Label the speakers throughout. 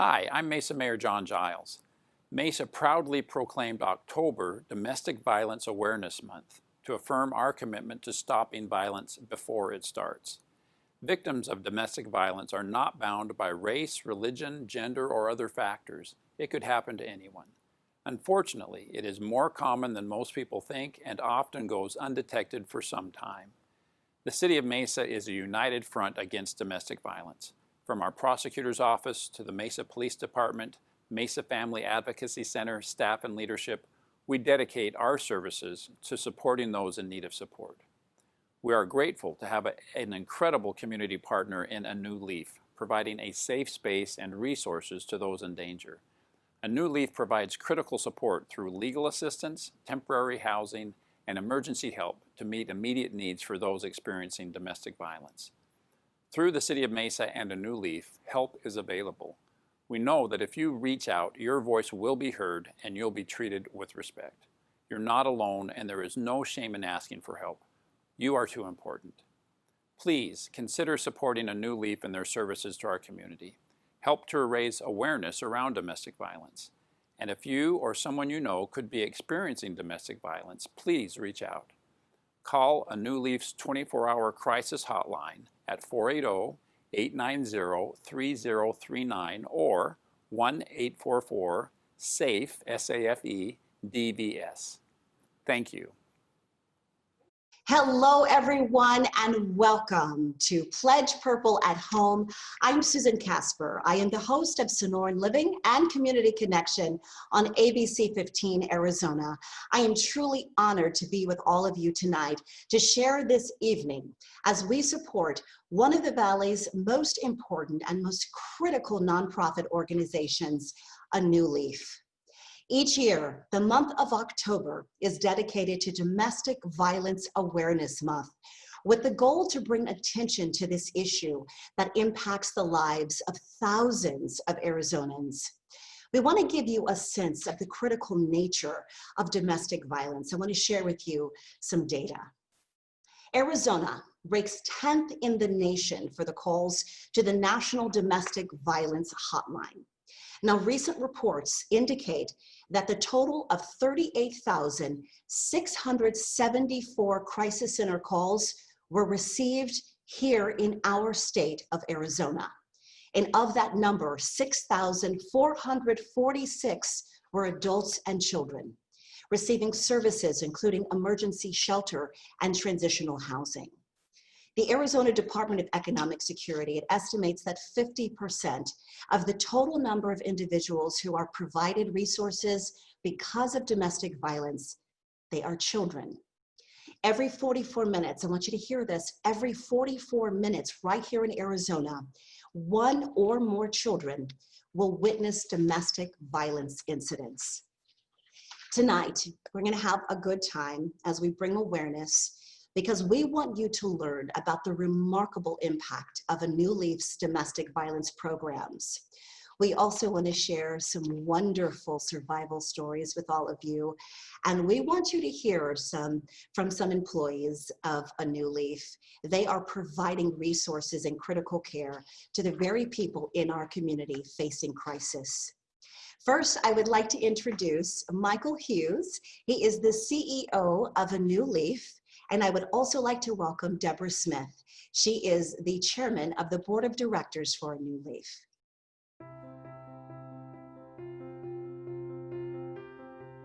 Speaker 1: Hi, I'm Mesa Mayor John Giles. Mesa proudly proclaimed October Domestic Violence Awareness Month to affirm our commitment to stopping violence before it starts. Victims of domestic violence are not bound by race, religion, gender, or other factors. It could happen to anyone. Unfortunately, it is more common than most people think and often goes undetected for some time. The City of Mesa is a united front against domestic violence. From our prosecutor's office to the Mesa Police Department, Mesa Family Advocacy Center, staff and leadership, we dedicate our services to supporting those in need of support. We are grateful to have an incredible community partner in A New Leaf, providing a safe space and resources to those in danger. A New Leaf provides critical support through legal assistance, temporary housing, and emergency help to meet immediate needs for those experiencing domestic violence. Through the City of Mesa and A New Leaf, help is available. We know that if you reach out, your voice will be heard and you'll be treated with respect. You're not alone and there is no shame in asking for help. You are too important. Please consider supporting A New Leaf and their services to our community. Help to raise awareness around domestic violence. And if you or someone you know could be experiencing domestic violence, please reach out. Call A New Leaf's 24-hour crisis hotline at 480-890-3039 or 1-844-SAFE, S-A-F-E, DVS. Thank you.
Speaker 2: Hello, everyone, and welcome to Pledge Purple at Home. I'm Susan Casper. I am the host of Sonoran Living and Community Connection on ABC 15 Arizona. I am truly honored to be with all of you tonight to share this evening as we support one of the Valley's most important and most critical nonprofit organizations, A New Leaf. Each year, the month of October is dedicated to Domestic Violence Awareness Month, with the goal to bring attention to this issue that impacts the lives of thousands of Arizonans. We want to give you a sense of the critical nature of domestic violence. I want to share with you some data. Arizona ranks 10th in the nation for the calls to the National Domestic Violence Hotline. Now, recent reports indicate that the total of 38,674 crisis center calls were received here in our state of Arizona. And of that number, 6,446 were adults and children, receiving services including emergency shelter and transitional housing. The Arizona Department of Economic Security, it estimates that 50% of the total number of individuals who are provided resources because of domestic violence, they are children. Every 44 minutes, I want you to hear this, every 44 minutes right here in Arizona, one or more children will witness domestic violence incidents. Tonight, we're going to have a good time as we bring awareness, because we want you to learn about the remarkable impact of A New Leaf's domestic violence programs. We also want to share some wonderful survival stories with all of you, and we want you to hear from some employees of A New Leaf. They are providing resources and critical care to the very people in our community facing crisis. First, I would like to introduce Michael Hughes. He is the CEO of A New Leaf. And I would also like to welcome Deborah Smith. She is the chairman of the board of directors for A New Leaf.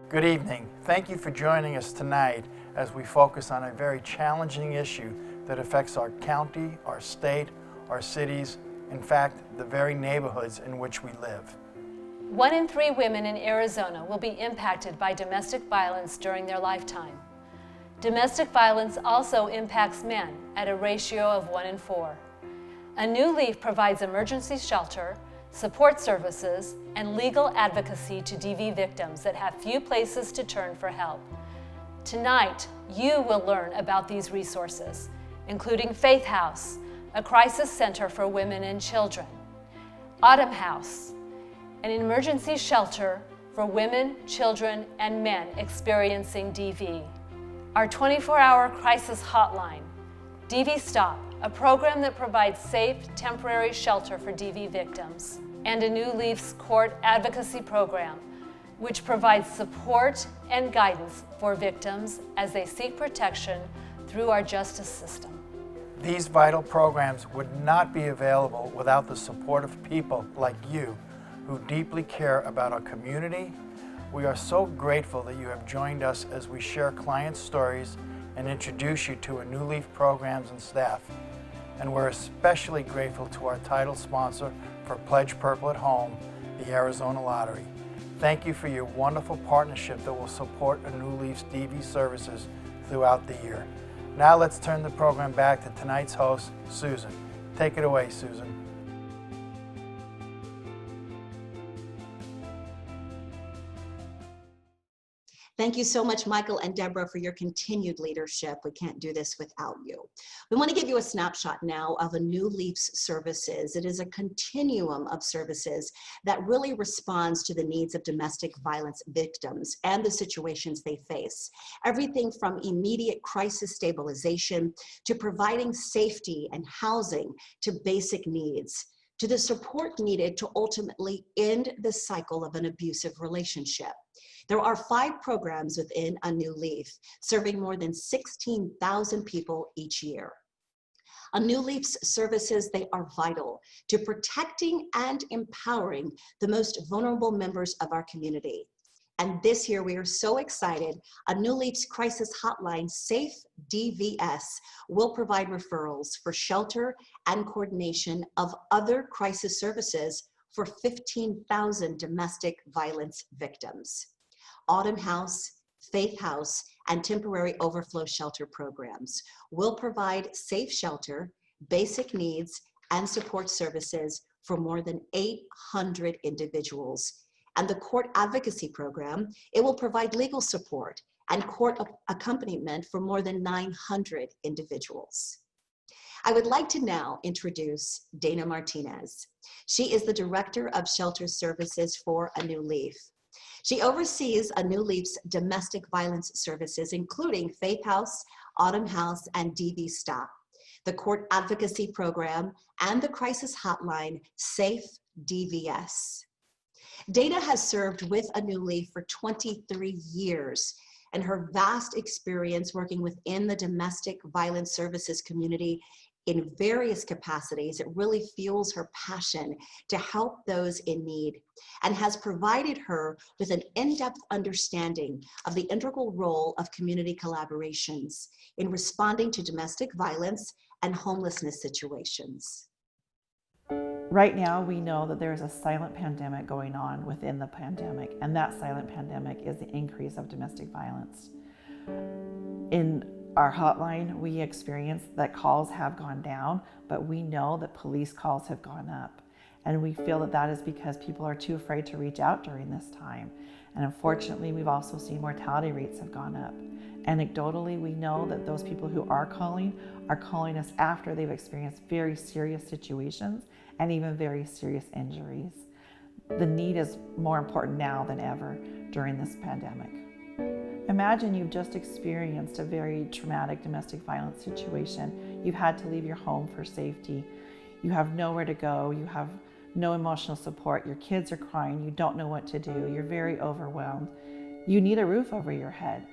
Speaker 3: Good evening. Thank you for joining us tonight as we focus on a very challenging issue that affects our county, our state, our cities, in fact, the very neighborhoods in which we live.
Speaker 4: 1 in 3 women in Arizona will be impacted by domestic violence during their lifetime. Domestic violence also impacts men at a ratio of 1 in 4. A New Leaf provides emergency shelter, support services, and legal advocacy to DV victims that have few places to turn for help. Tonight, you will learn about these resources, including Faith House, a crisis center for women and children, Autumn House, an emergency shelter for women, children, and men experiencing DV. Our 24-hour crisis hotline, DV Stop, a program that provides safe, temporary shelter for DV victims, and a New Leaf's court advocacy program, which provides support and guidance for victims as they seek protection through our justice system.
Speaker 3: These vital programs would not be available without the support of people like you who deeply care about our community. We are so grateful that you have joined us as we share client stories and introduce you to a New Leaf programs and staff. And we're especially grateful to our title sponsor for Pledge Purple at Home, the Arizona Lottery. Thank you for your wonderful partnership that will support a New Leaf's DV services throughout the year. Now let's turn the program back to tonight's host, Susan. Take it away, Susan.
Speaker 2: Thank you so much, Michael and Deborah, for your continued leadership. We can't do this without you. We want to give you a snapshot now of a New Leaf's services. It is a continuum of services that really responds to the needs of domestic violence victims and the situations they face. Everything from immediate crisis stabilization to providing safety and housing to basic needs, to the support needed to ultimately end the cycle of an abusive relationship. There are 5 programs within A New Leaf, serving more than 16,000 people each year. A New Leaf's services, they are vital to protecting and empowering the most vulnerable members of our community. And this year, we are so excited, A New Leaf's crisis hotline, Safe DVS, will provide referrals for shelter and coordination of other crisis services for 15,000 domestic violence victims. Autumn House, Faith House, and temporary overflow shelter programs will provide safe shelter, basic needs, and support services for more than 800 individuals. And the court advocacy program, it will provide legal support and court accompaniment for more than 900 individuals. I would like to now introduce Dana Martinez. She is the Director of Shelter Services for A New Leaf. She oversees A New Leaf's domestic violence services, including Faith House, Autumn House, and DV Stop, the court advocacy program, and the crisis hotline, Safe DVS. Dana has served with A New Leaf for 23 years, and her vast experience working within the domestic violence services community in various capacities, it really fuels her passion to help those in need and has provided her with an in-depth understanding of the integral role of community collaborations in responding to domestic violence and homelessness situations.
Speaker 5: Right now, we know that there is a silent pandemic going on within the pandemic, and that silent pandemic is the increase of domestic violence. In our hotline, we experience that calls have gone down, but we know that police calls have gone up. And we feel that that is because people are too afraid to reach out during this time. And unfortunately, we've also seen mortality rates have gone up. Anecdotally, we know that those people who are calling us after they've experienced very serious situations and even very serious injuries. The need is more important now than ever during this pandemic. Imagine you've just experienced a very traumatic domestic violence situation. You've had to leave your home for safety. You have nowhere to go. You have no emotional support. Your kids are crying. You don't know what to do. You're very overwhelmed. You need a roof over your head.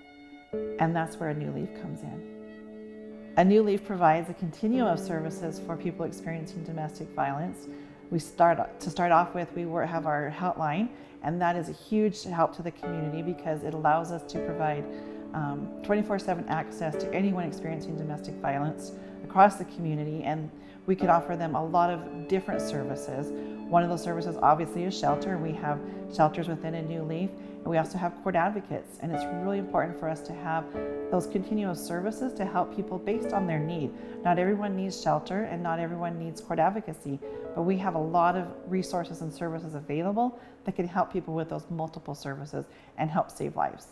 Speaker 5: And that's where A New Leaf comes in. A New Leaf provides a continuum of services for people experiencing domestic violence. To start off with, we have our hotline, and that is a huge help to the community because it allows us to provide 24/7 access to anyone experiencing domestic violence across the community, and we could offer them a lot of different services. One of those services obviously is shelter. We have shelters within A New Leaf, and we also have court advocates, and it's really important for us to have those continuous services to help people based on their need. Not everyone needs shelter and not everyone needs court advocacy, but we have a lot of resources and services available that can help people with those multiple services and help save lives.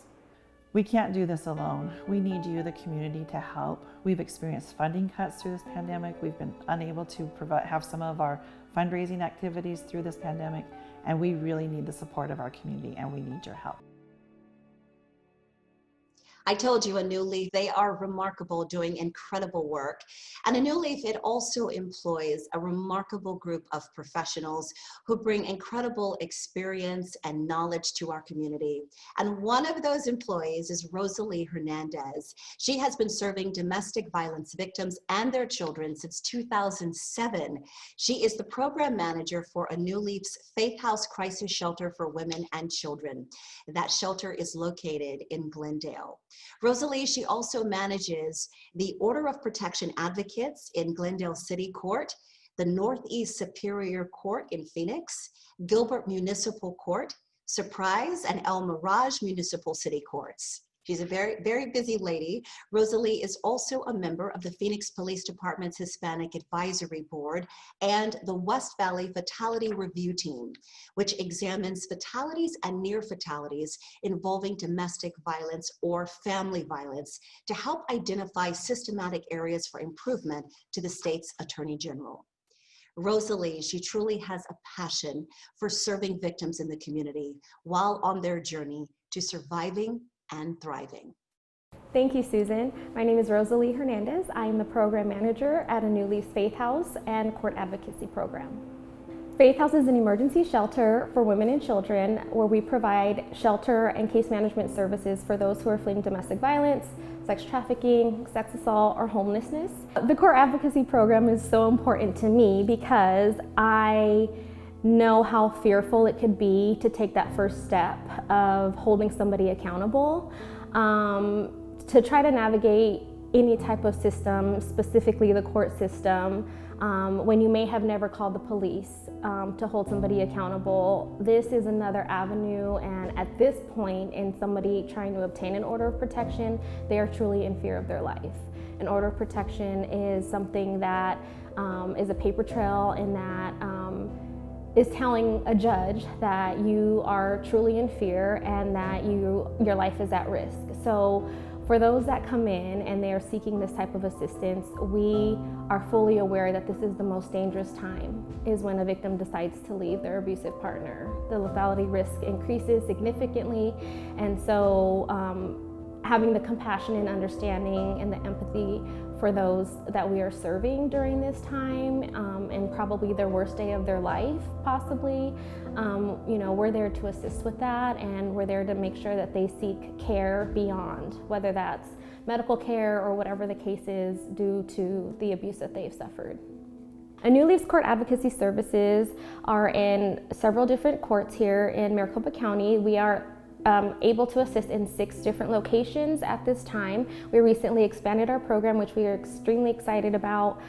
Speaker 5: We can't do this alone. We need you, the community, to help. We've experienced funding cuts through this pandemic. We've been unable to have some of our fundraising activities through this pandemic, and we really need the support of our community, and we need your help.
Speaker 2: I told you, A New Leaf, they are remarkable, doing incredible work. And A New Leaf, it also employs a remarkable group of professionals who bring incredible experience and knowledge to our community. And one of those employees is Rosalie Hernandez. She has been serving domestic violence victims and their children since 2007. She is the program manager for A New Leaf's Faith House Crisis Shelter for Women and Children. That shelter is located in Glendale. Rosalie, she also manages the Order of Protection Advocates in Glendale City Court, the Northeast Superior Court in Phoenix, Gilbert Municipal Court, Surprise, and El Mirage Municipal City Courts. She's a very, very busy lady. Rosalie is also a member of the Phoenix Police Department's Hispanic Advisory Board and the West Valley Fatality Review Team, which examines fatalities and near fatalities involving domestic violence or family violence to help identify systematic areas for improvement to the state's Attorney General. Rosalie, she truly has a passion for serving victims in the community while on their journey to surviving and thriving.
Speaker 6: Thank you, Susan. My name is Rosalie Hernandez. I am the program manager at A New Leaf's Faith House and Court Advocacy Program. Faith House is an emergency shelter for women and children where we provide shelter and case management services for those who are fleeing domestic violence, sex trafficking, sex assault, or homelessness. The Court Advocacy Program is so important to me because I know how fearful it could be to take that first step of holding somebody accountable, to try to navigate any type of system, specifically the court system, when you may have never called the police to hold somebody accountable. This is another avenue, and at this point in somebody trying to obtain an order of protection, they are truly in fear of their life. An order of protection is something that is a paper trail, and that is telling a judge that you are truly in fear and that your life is at risk. So for those that come in and they are seeking this type of assistance, we are fully aware that this is the most dangerous time, is when a victim decides to leave their abusive partner. The lethality risk increases significantly, and so having the compassion and understanding and the empathy for those that we are serving during this time, and probably their worst day of their life, possibly. We're there to assist with that, and we're there to make sure that they seek care beyond, whether that's medical care or whatever the case is due to the abuse that they've suffered. A New Leaf's Court Advocacy Services are in several different courts here in Maricopa County. We are able to assist in 6 different locations at this time. We recently expanded our program, which we are extremely excited about.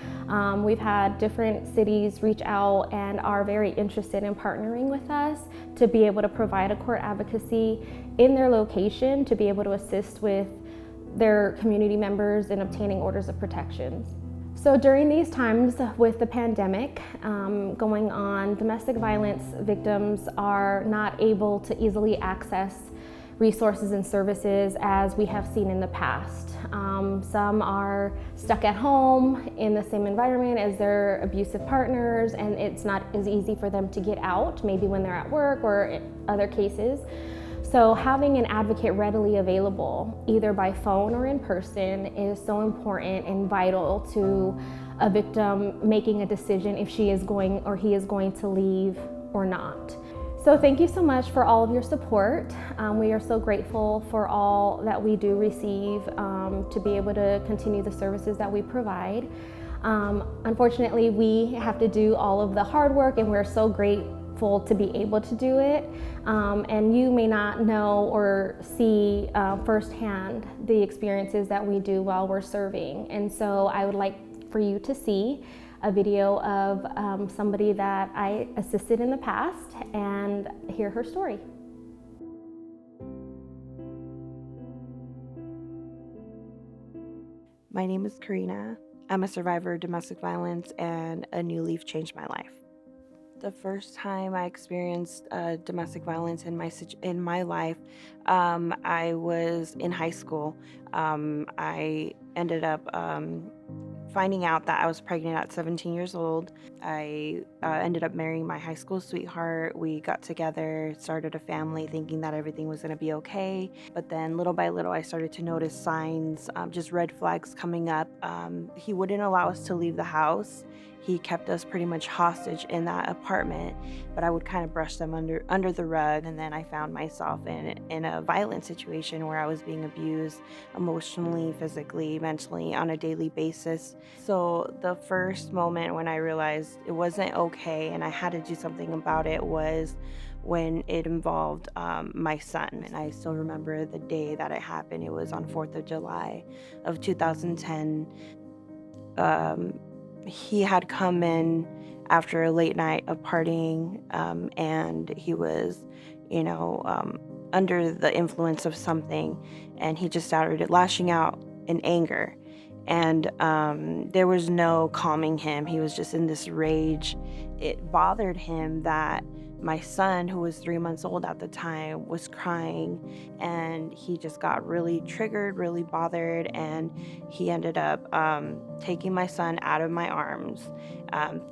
Speaker 6: We've had different cities reach out and are very interested in partnering with us to be able to provide a court advocacy in their location to be able to assist with their community members in obtaining orders of protection. So during these times with the pandemic going on, domestic violence victims are not able to easily access resources and services as we have seen in the past. Some are stuck at home in the same environment as their abusive partners, and it's not as easy for them to get out, maybe when they're at work or in other cases. So having an advocate readily available, either by phone or in person, is so important and vital to a victim making a decision if she is going or he is going to leave or not. So thank you so much for all of your support. We are so grateful for all that we do receive to be able to continue the services that we provide. Unfortunately, we have to do all of the hard work, and we're so grateful to be able to do it. And you may not know or see firsthand the experiences that we do while we're serving. And so I would like for you to see a video of somebody that I assisted in the past and hear her story.
Speaker 7: My name is Karina. I'm a survivor of domestic violence, and A New Leaf changed my life. The first time I experienced domestic violence in my life, I was in high school. I ended up finding out that I was pregnant at 17 years old. I ended up marrying my high school sweetheart. We got together, started a family, thinking that everything was going to be okay. But then little by little, I started to notice signs, just red flags coming up. He wouldn't allow us to leave the house. He kept us pretty much hostage in that apartment, but I would kind of brush them under the rug. And then I found myself in a violent situation where I was being abused emotionally, physically, mentally on a daily basis. So the first moment when I realized it wasn't okay and I had to do something about it was when it involved my son. And I still remember the day that it happened. It was on 4th of July of 2010. He had come in after a late night of partying, and he was, under the influence of something, and he just started lashing out in anger. And there was no calming him. He was just in this rage. It bothered him that my son, who was 3 months old at the time, was crying, and he just got really triggered, really bothered, and he ended up taking my son out of my arms,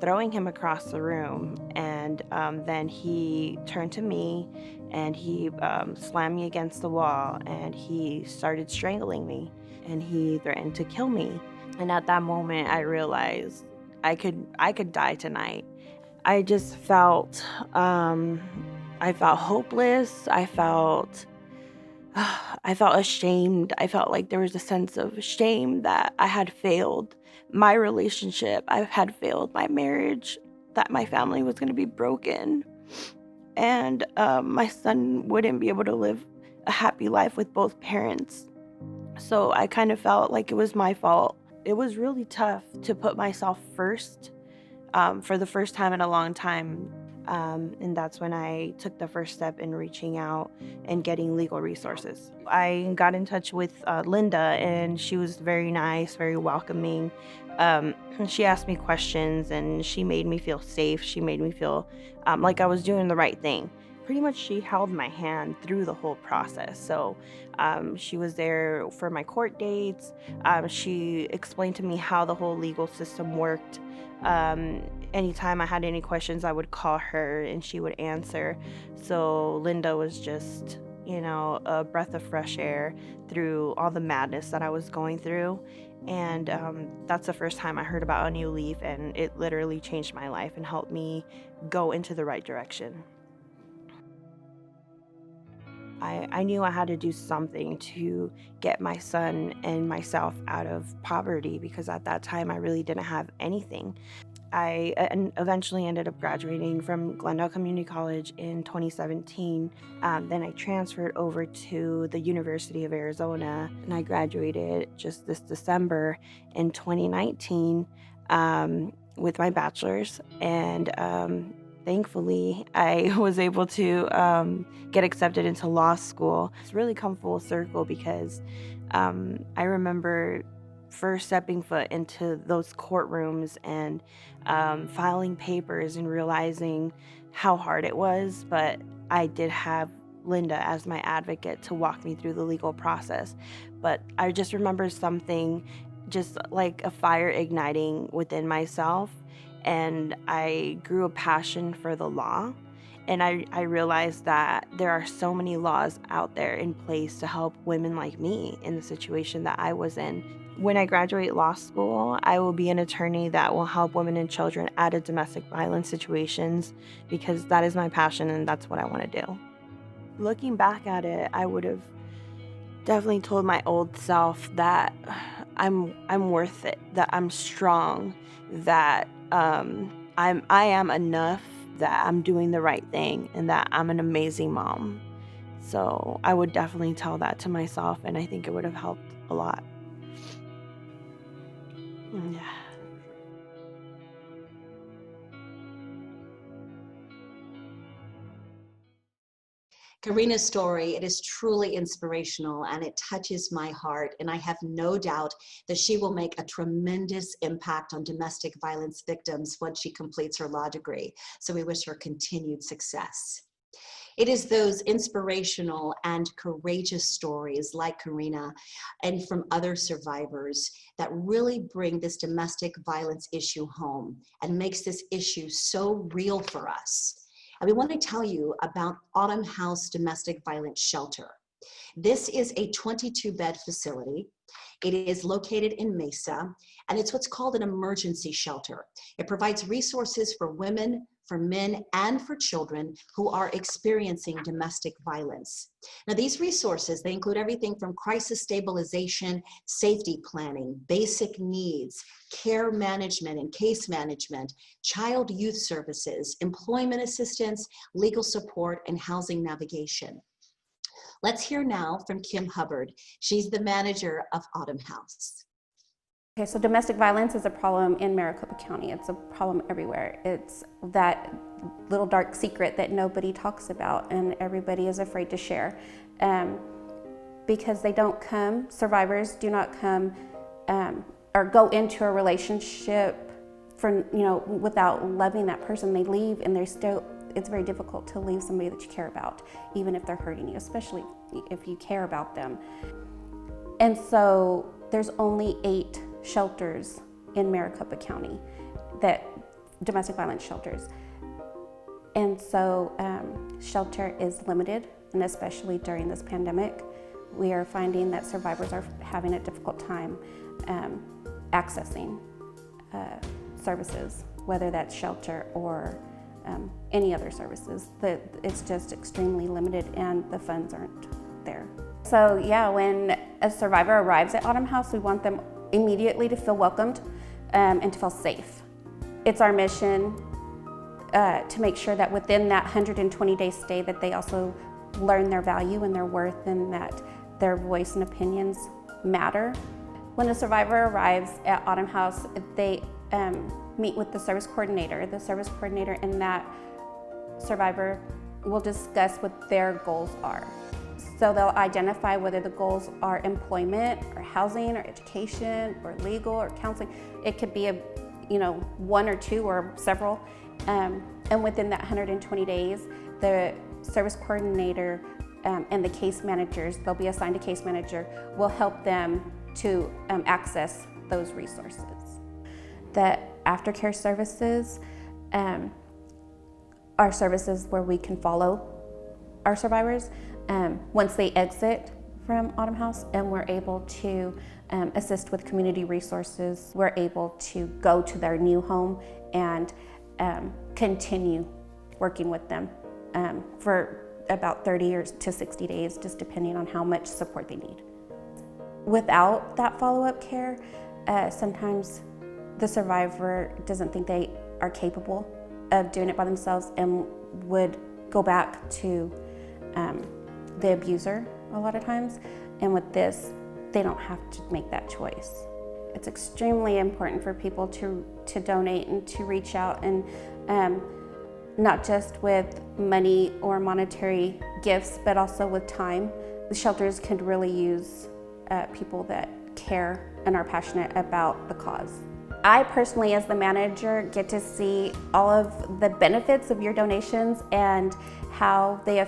Speaker 7: throwing him across the room, and then he turned to me and he slammed me against the wall, and he started strangling me, and he threatened to kill me. And at that moment, I realized I could die tonight. I just felt, I felt hopeless. I felt ashamed. I felt like there was a sense of shame that I had failed my relationship. I had failed my marriage, that my family was going to be broken, and my son wouldn't be able to live a happy life with both parents. So I kind of felt like it was my fault. It was really tough to put myself first. For the first time in a long time. And that's when I took the first step in reaching out and getting legal resources. I got in touch with Linda, and she was very nice, very welcoming. She asked me questions, and she made me feel safe. She made me feel like I was doing the right thing. Pretty much she held my hand through the whole process. So she was there for my court dates. She explained to me how the whole legal system worked. Anytime I had any questions, I would call her and she would answer. So Linda was just, a breath of fresh air through all the madness that I was going through. And that's the first time I heard about A New Leaf, and it literally changed my life and helped me go into the right direction. I knew I had to do something to get my son and myself out of poverty, because at that time I really didn't have anything. I eventually ended up graduating from Glendale Community College in 2017. Then I transferred over to the University of Arizona, and I graduated just this December in 2019 with my bachelor's. And thankfully, I was able to get accepted into law school. It's really come full circle, because I remember first stepping foot into those courtrooms and filing papers and realizing how hard it was. But I did have Linda as my advocate to walk me through the legal process. But I just remember something, just like a fire igniting within myself. And I grew a passion for the law. And I realized that there are so many laws out there in place to help women like me in the situation that I was in. When I graduate law school, I will be an attorney that will help women and children out of domestic violence situations, because that is my passion and that's what I want to do. Looking back at it, I would have definitely told my old self that I'm worth it, that I'm strong, that I am enough, that I'm doing the right thing, and that I'm an amazing mom. So I would definitely tell that to myself, and I think it would have helped a lot. Yeah.
Speaker 2: Karina's story, it is truly inspirational, and it touches my heart, and I have no doubt that she will make a tremendous impact on domestic violence victims once she completes her law degree. So we wish her continued success. It is those inspirational and courageous stories like Karina and from other survivors that really bring this domestic violence issue home and makes this issue so real for us. And we want to tell you about Autumn House Domestic Violence Shelter. This is a 22-bed facility. It is located in Mesa, and it's what's called an emergency shelter. It provides resources for women, for men, and for children who are experiencing domestic violence. Now, these resources, they include everything from crisis stabilization, safety planning, basic needs, care management and case management, child youth services, employment assistance, legal support, and housing navigation. Let's hear now from Kim Hubbard. She's the manager of Autumn House.
Speaker 8: Okay, so domestic violence is a problem in Maricopa County. It's a problem everywhere. It's that little dark secret that nobody talks about and everybody is afraid to share. Because they don't come, survivors do not come or go into a relationship without loving that person. They leave and it's very difficult to leave somebody that you care about, even if they're hurting you, especially if you care about them. And so there's only 8 shelters in Maricopa County, that domestic violence shelters. And so shelter is limited, and especially during this pandemic, we are finding that survivors are having a difficult time accessing services, whether that's shelter or any other services. It's just extremely limited and the funds aren't there. So yeah, when a survivor arrives at Autumn House, we want them immediately to feel welcomed and to feel safe. It's our mission to make sure that within that 120-day stay that they also learn their value and their worth and that their voice and opinions matter. When a survivor arrives at Autumn House, they meet with the service coordinator. The service coordinator and that survivor will discuss what their goals are. So they'll identify whether the goals are employment or housing or education or legal or counseling. It could be one or two or several. And within that 120 days, the service coordinator and the case managers, they'll be assigned a case manager, will help them to access those resources. The aftercare services are services where we can follow our survivors once they exit from Autumn House, and we're able to assist with community resources. We're able to go to their new home and continue working with them for about 30 to 60 days, just depending on how much support they need. Without that follow-up care, sometimes the survivor doesn't think they are capable of doing it by themselves and would go back to the abuser a lot of times. And with this, they don't have to make that choice. It's extremely important for people to donate and to reach out, and not just with money or monetary gifts, but also with time. The shelters could really use people that care and are passionate about the cause. I personally, as the manager, get to see all of the benefits of your donations and how they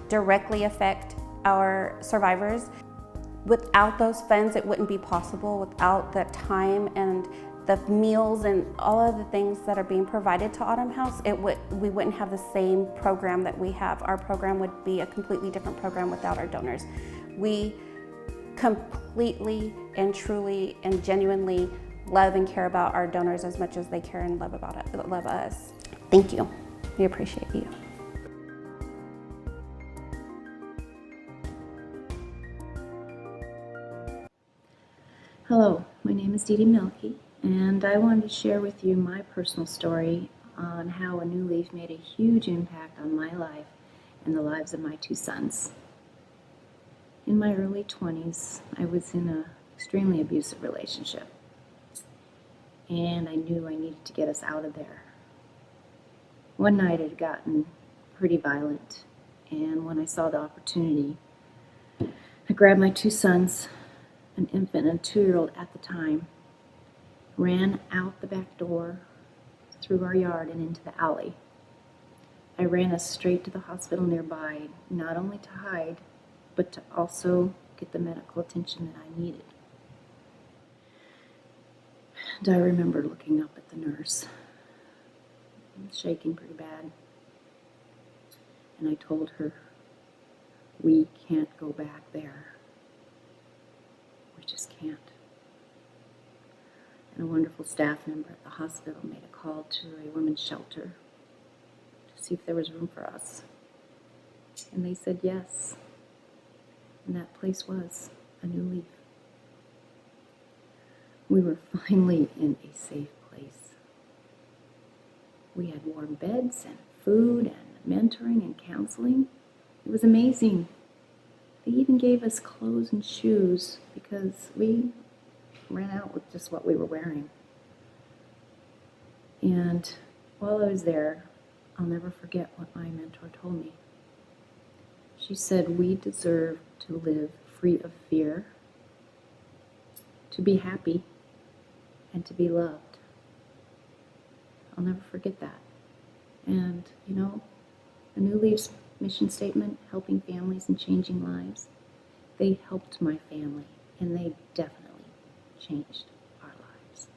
Speaker 8: directly affect our survivors. Without those funds, it wouldn't be possible. Without the time and the meals and all of the things that are being provided to Autumn House, we wouldn't have the same program that we have. Our program would be a completely different program without our donors. We completely and truly and genuinely love and care about our donors as much as they care and love us. Thank you. We appreciate you.
Speaker 9: Hello, my name is Dee Dee Milky, and I wanted to share with you my personal story on how a new leaf made a huge impact on my life and the lives of my 2 sons. In my early 20s, I was in an extremely abusive relationship, and I knew I needed to get us out of there. One night it had gotten pretty violent, and when I saw the opportunity, I grabbed my 2 sons, an infant and a 2-year-old at the time, ran out the back door, through our yard and into the alley. I ran us straight to the hospital nearby, not only to hide, but to also get the medical attention that I needed. And I remember looking up at the nurse. I was shaking pretty bad. And I told her, we can't go back there. We just can't. And a wonderful staff member at the hospital made a call to a women's shelter to see if there was room for us. And they said yes. And that place was a New Leaf. We were finally in a safe place. We had warm beds and food and mentoring and counseling. It was amazing. They even gave us clothes and shoes because we ran out with just what we were wearing. And while I was there, I'll never forget what my mentor told me. She said, we deserve to live free of fear, to be happy, and to be loved. I'll never forget that. And, you know, the New Leaf's mission statement, helping families and changing lives, they helped my family, and they definitely changed our lives.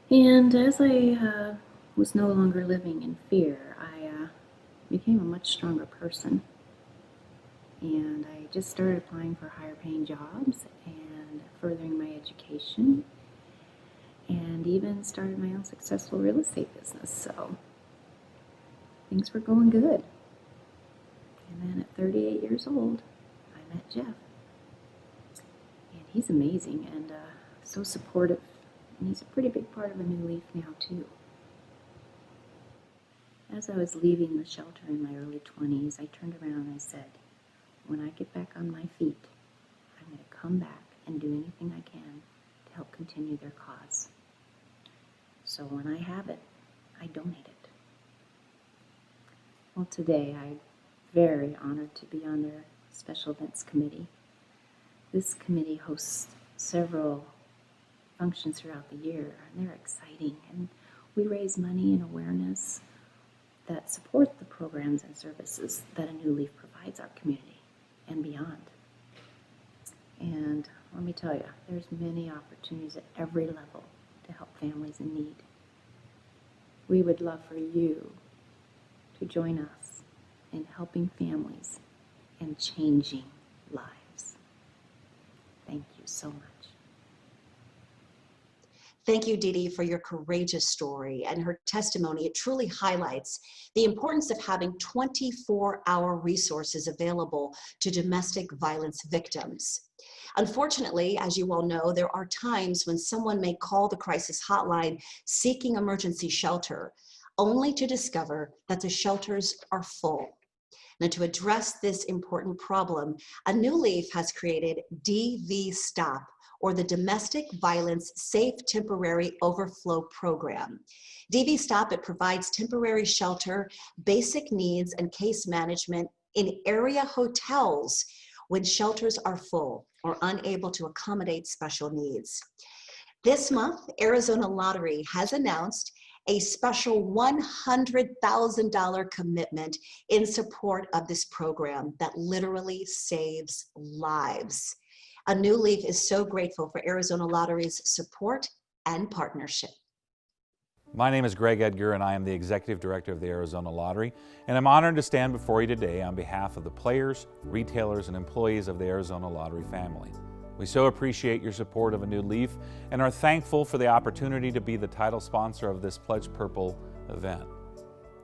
Speaker 9: And as I was no longer living in fear, I became a much stronger person. And I just started applying for higher paying jobs and furthering my education, and even started my own successful real estate business. So things were going good. And then at 38 years old, I met Jeff. And he's amazing and so supportive. And he's a pretty big part of a New Leaf now, too. As I was leaving the shelter in my early 20s, I turned around and I said, when I get back on my feet, I'm going to come back and do anything I can to help continue their cause. So when I have it, I donate it. Well, today I'm very honored to be on their special events committee. This committee hosts several functions throughout the year, and they're exciting. And we raise money and awareness that support the programs and services that a New Leaf provides our community and beyond. And let me tell you, there's many opportunities at every level to help families in need. We would love for you to join us in helping families and changing lives. Thank you so much.
Speaker 2: Thank you, Dee Dee, for your courageous story and her testimony. It truly highlights the importance of having 24-hour resources available to domestic violence victims. Unfortunately, as you all know, there are times when someone may call the crisis hotline seeking emergency shelter, only to discover that the shelters are full. Now, to address this important problem, a New Leaf has created DV Stop, or the Domestic Violence Safe Temporary Overflow Program. DV Stop, it provides temporary shelter, basic needs, and case management in area hotels when shelters are full or unable to accommodate special needs. This month, Arizona Lottery has announced a special $100,000 commitment in support of this program that literally saves lives. A New Leaf is so grateful for Arizona Lottery's support and partnership.
Speaker 10: My name is Greg Edgar, and I am the Executive Director of the Arizona Lottery, and I'm honored to stand before you today on behalf of the players, retailers, and employees of the Arizona Lottery family. We so appreciate your support of A New Leaf and are thankful for the opportunity to be the title sponsor of this Pledge Purple event.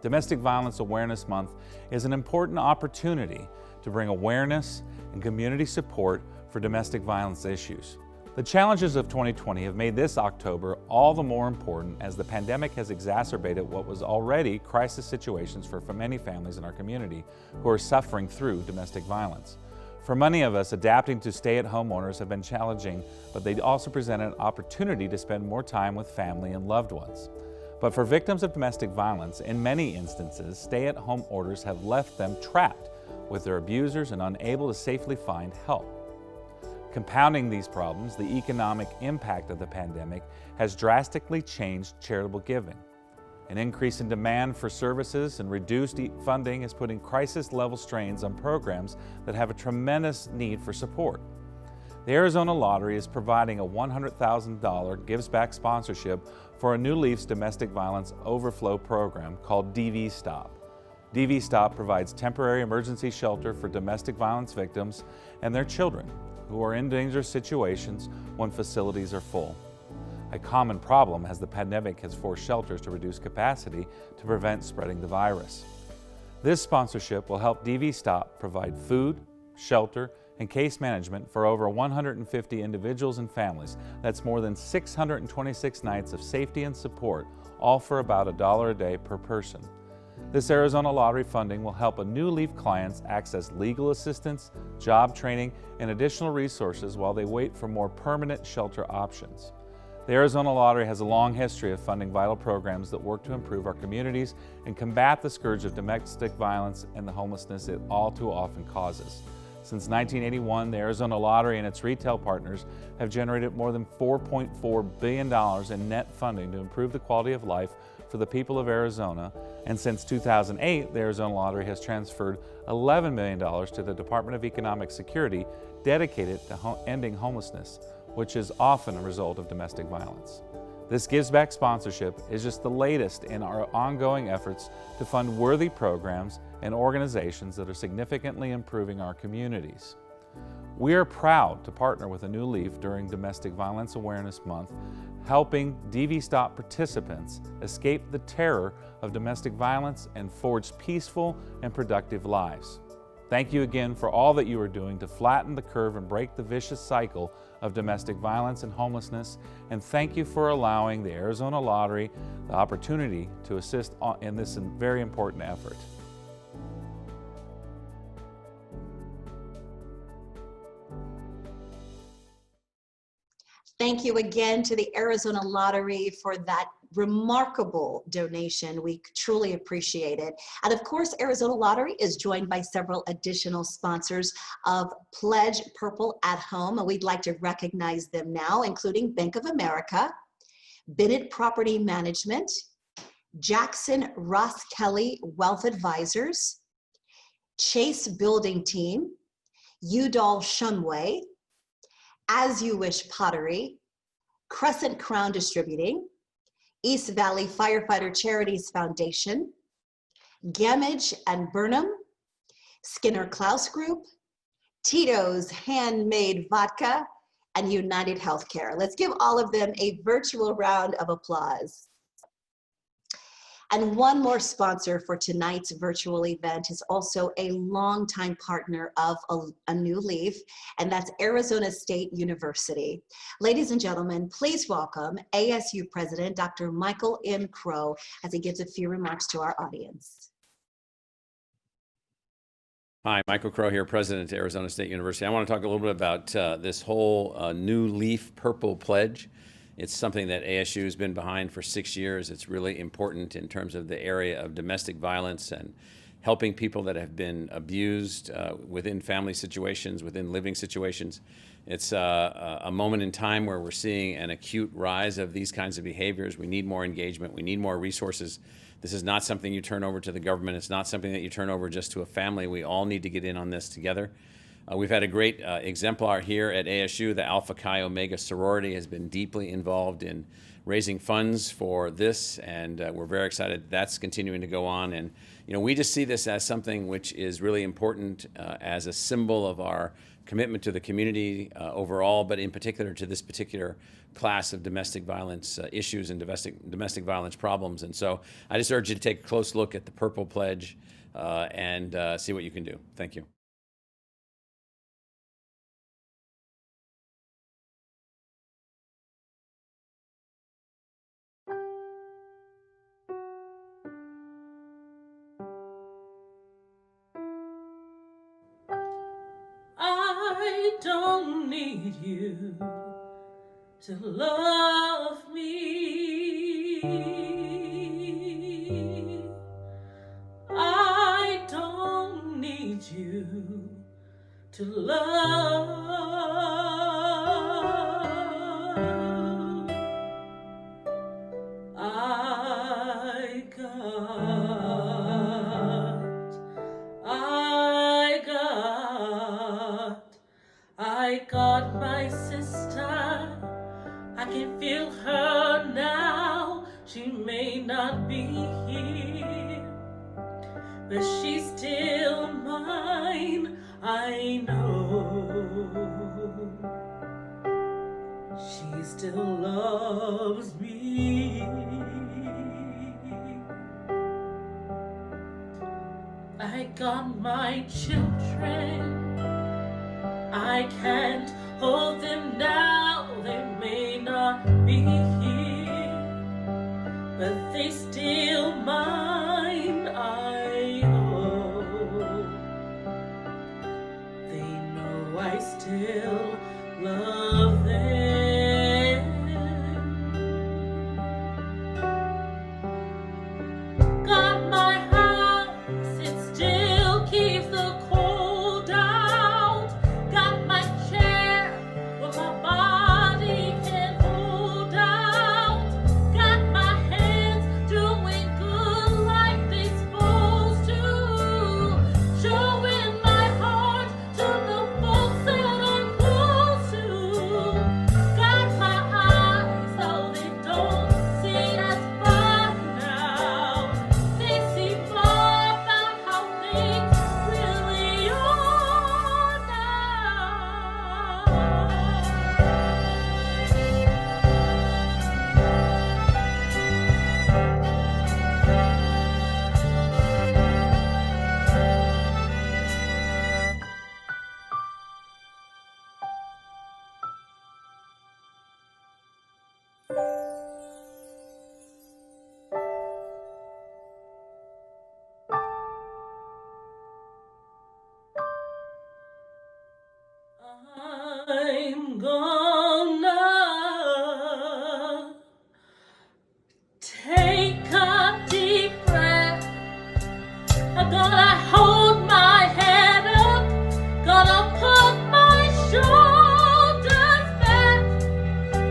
Speaker 10: Domestic Violence Awareness Month is an important opportunity to bring awareness and community support for domestic violence issues. The challenges of 2020 have made this October all the more important as the pandemic has exacerbated what was already crisis situations for many families in our community who are suffering through domestic violence. For many of us, adapting to stay-at-home orders have been challenging, but they also present an opportunity to spend more time with family and loved ones. But for victims of domestic violence, in many instances, stay-at-home orders have left them trapped with their abusers and unable to safely find help. Compounding these problems, the economic impact of the pandemic has drastically changed charitable giving. An increase in demand for services and reduced funding is putting crisis-level strains on programs that have a tremendous need for support. The Arizona Lottery is providing a $100,000 Gives Back sponsorship for a New Leaf's domestic violence overflow program called DV Stop. DV Stop provides temporary emergency shelter for domestic violence victims and their children who are in dangerous situations when facilities are full. A common problem as the pandemic has forced shelters to reduce capacity to prevent spreading the virus. This sponsorship will help DV Stop provide food, shelter, and case management for over 150 individuals and families. That's more than 626 nights of safety and support, all for about $1 a day per person. This Arizona Lottery funding will help a New Leaf clients access legal assistance, job training, and additional resources while they wait for more permanent shelter options. The Arizona Lottery has a long history of funding vital programs that work to improve our communities and combat the scourge of domestic violence and the homelessness it all too often causes. Since 1981, the Arizona Lottery and its retail partners have generated more than $4.4 billion in net funding to improve the quality of life for the people of Arizona. And since 2008, the Arizona Lottery has transferred $11 million to the Department of Economic Security dedicated to ending homelessness, which is often a result of domestic violence. This Gives Back sponsorship is just the latest in our ongoing efforts to fund worthy programs and organizations that are significantly improving our communities. We are proud to partner with A New Leaf during Domestic Violence Awareness Month, helping DV Stop participants escape the terror of domestic violence and forge peaceful and productive lives. Thank you again for all that you are doing to flatten the curve and break the vicious cycle of domestic violence and homelessness, and thank you for allowing the Arizona Lottery the opportunity to assist in this very important effort.
Speaker 2: Thank you again to the Arizona Lottery for that remarkable donation. We truly appreciate it. And of course, Arizona Lottery is joined by several additional sponsors of Pledge Purple at Home, and we'd like to recognize them now, including Bank of America, Bennett Property Management, Jackson Ross Kelly Wealth Advisors, Chase Building Team, Udall Shumway, As You Wish Pottery, Crescent Crown Distributing, East Valley Firefighter Charities Foundation, Gamage and Burnham, Skinner Klaus Group, Tito's Handmade Vodka, and United Healthcare. Let's give all of them a virtual round of applause. And one more sponsor for tonight's virtual event is also a longtime partner of A New Leaf, and that's Arizona State University. Ladies and gentlemen, please welcome ASU President Dr. Michael M. Crow as he gives a few remarks to our audience.
Speaker 11: Hi, Michael Crow here, President at Arizona State University. I want to talk a little bit about this whole New Leaf Purple Pledge. It's something that ASU has been behind for 6 years. It's really important in terms of the area of domestic violence and helping people that have been abused within family situations, within living situations. It's a moment in time where we're seeing an acute rise of these kinds of behaviors. We need more engagement. We need more resources. This is not something you turn over to the government. It's not something that you turn over just to a family. We all need to get in on this together. We've had a great exemplar here at ASU. The Alpha Chi Omega sorority has been deeply involved in raising funds for this, and we're very excited that's continuing to go on. And we just see this as something which is really important as a symbol of our commitment to the community overall, but in particular to this particular class of domestic violence issues and domestic violence problems. And so I just urge you to take a close look at the Purple Pledge and see what you can do. Thank you.
Speaker 12: I don't need you to love me. I don't need you to love. I got my sister. I can feel her now. She may not be here, but she's still mine, I know. She still loves me. I got my children. I can't hold them now. They may not be here, but they still mine, I hope. They know I still love them. Got my house, it still keeps the cold out. Got my chair where my body can hold out. Got my hands doing good like they supposed to. Showing my heart to the folks that I'm close to. Got my eyes, though they don't see as far now. They see more about how things really are now. I'm gonna take a deep breath. I'm gonna hold my head up. Gonna put my shoulders back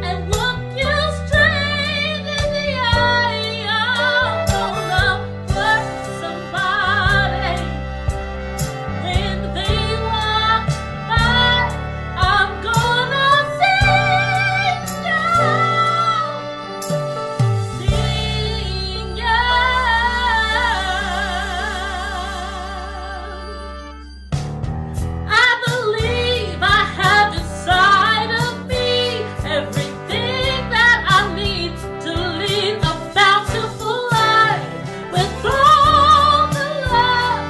Speaker 12: and look you straight in the eye. I'm gonna work somebody when they walk by. I'm gonna sing out, sing out. I believe I have inside of me everything that I need to lead a bountiful life with all the love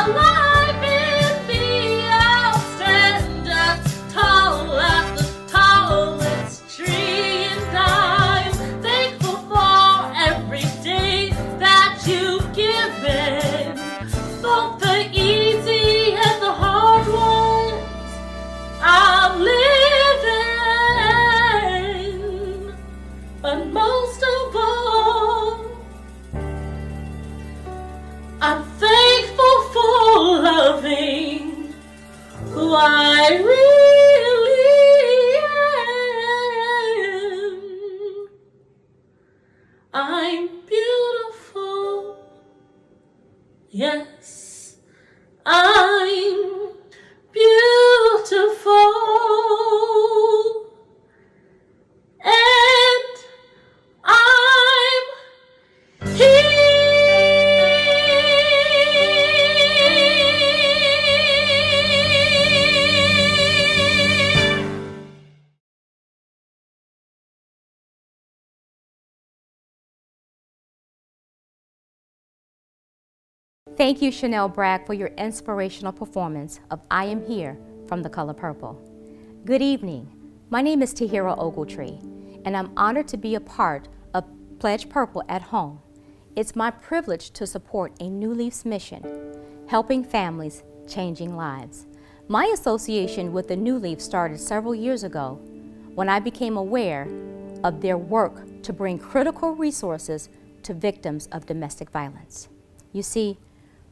Speaker 12: alive in me. I'll stand as tall as the tallest tree, and I'm thankful for every day that you've given, both the easy and the hard ones I'm living. But most of all, I'm thankful for loving who I really am. I'm beautiful. Yes, I'm beautiful. And I'm here.
Speaker 13: Thank you, Chanel Bragg, for your inspirational performance of I Am Here from The Color Purple. Good evening. My name is Tahira Ogletree, and I'm honored to be a part of Pledge Purple at home. It's my privilege to support a New Leaf's mission, helping families, changing lives. My association with the New Leaf started several years ago when I became aware of their work to bring critical resources to victims of domestic violence. You see,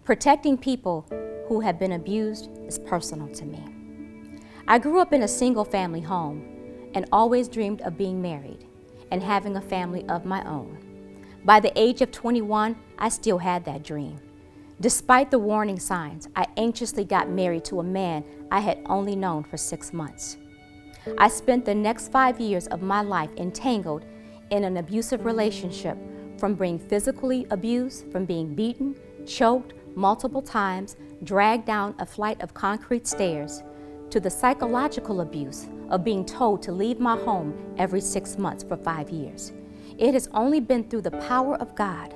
Speaker 13: protecting people who have been abused is personal to me. I grew up in a single-family home and always dreamed of being married and having a family of my own. By the age of 21, I still had that dream. Despite the warning signs, I anxiously got married to a man I had only known for 6 months. I spent the next 5 years of my life entangled in an abusive relationship, from being physically abused, from being beaten, choked multiple times, dragged down a flight of concrete stairs, to the psychological abuse of being told to leave my home every 6 months for 5 years. It has only been through the power of God,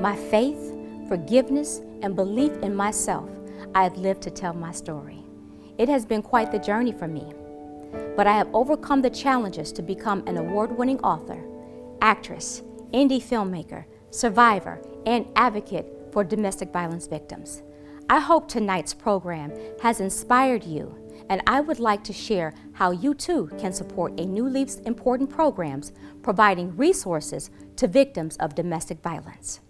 Speaker 13: my faith, forgiveness, and belief in myself, I have lived to tell my story. It has been quite the journey for me, but I have overcome the challenges to become an award-winning author, actress, indie filmmaker, survivor, and advocate for domestic violence victims. I hope tonight's program has inspired you, and I would like to share how you too can support a New Leaf's important programs providing resources to victims of domestic violence.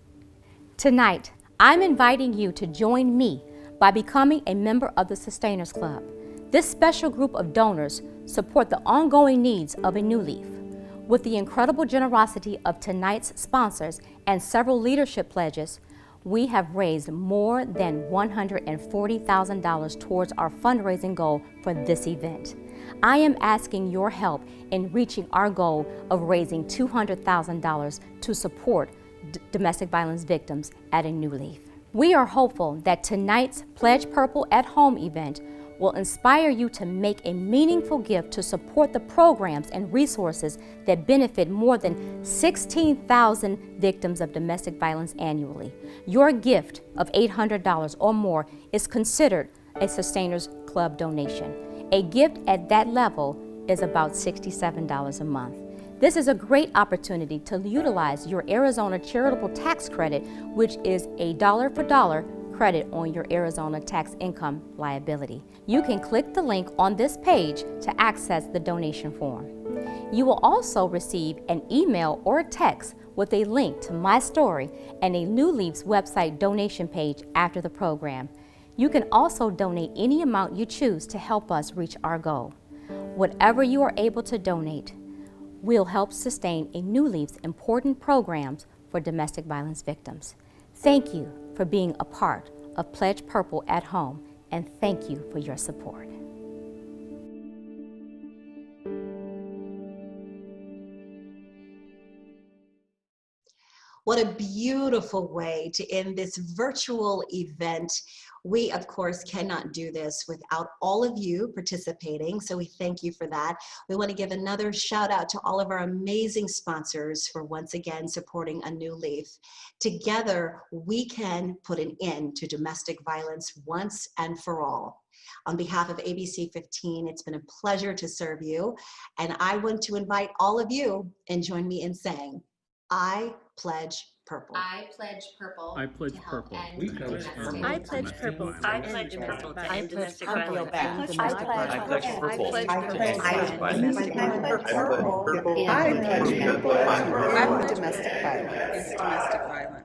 Speaker 13: Tonight, I'm inviting you to join me by becoming a member of the Sustainers Club. This special group of donors support the ongoing needs of a New Leaf. With the incredible generosity of tonight's sponsors and several leadership pledges, we have raised more than $140,000 towards our fundraising goal for this event. I am asking your help in reaching our goal of raising $200,000 to support domestic violence victims at a New Leaf. We are hopeful that tonight's Pledge Purple at Home event will inspire you to make a meaningful gift to support the programs and resources that benefit more than 16,000 victims of domestic violence annually. Your gift of $800 or more is considered a Sustainers Club donation. A gift at that level is about $67 a month. This is a great opportunity to utilize your Arizona charitable tax credit, which is a dollar-for-dollar credit on your Arizona tax income liability. You can click the link on this page to access the donation form. You will also receive an email or a text with a link to my story and a New Leaf's website donation page after the program. You can also donate any amount you choose to help us reach our goal. Whatever you are able to donate will help sustain a New Leaf's important programs for domestic violence victims. Thank you for being a part of Pledge Purple at Home, and thank you for your support.
Speaker 2: What a beautiful way to end this virtual event. We, of course, cannot do this without all of you participating, so we thank you for that. We want to give another shout out to all of our amazing sponsors for once again supporting A New Leaf. Together, we can put an end to domestic violence once and for all. On behalf of ABC 15, it's been a pleasure to serve you, and I want to invite all of you and join me in saying, I pledge purple.
Speaker 14: I pledge purple.
Speaker 1: I pledge purple.
Speaker 14: I pledge purple.
Speaker 12: I pledge purple. I pledge purple to end domestic violence.
Speaker 14: I pledge purple.
Speaker 12: I pledge purple.
Speaker 14: I pledge purple.
Speaker 12: Domestic violence.
Speaker 14: I pledge purple.
Speaker 12: I pledge purple. Domestic violence.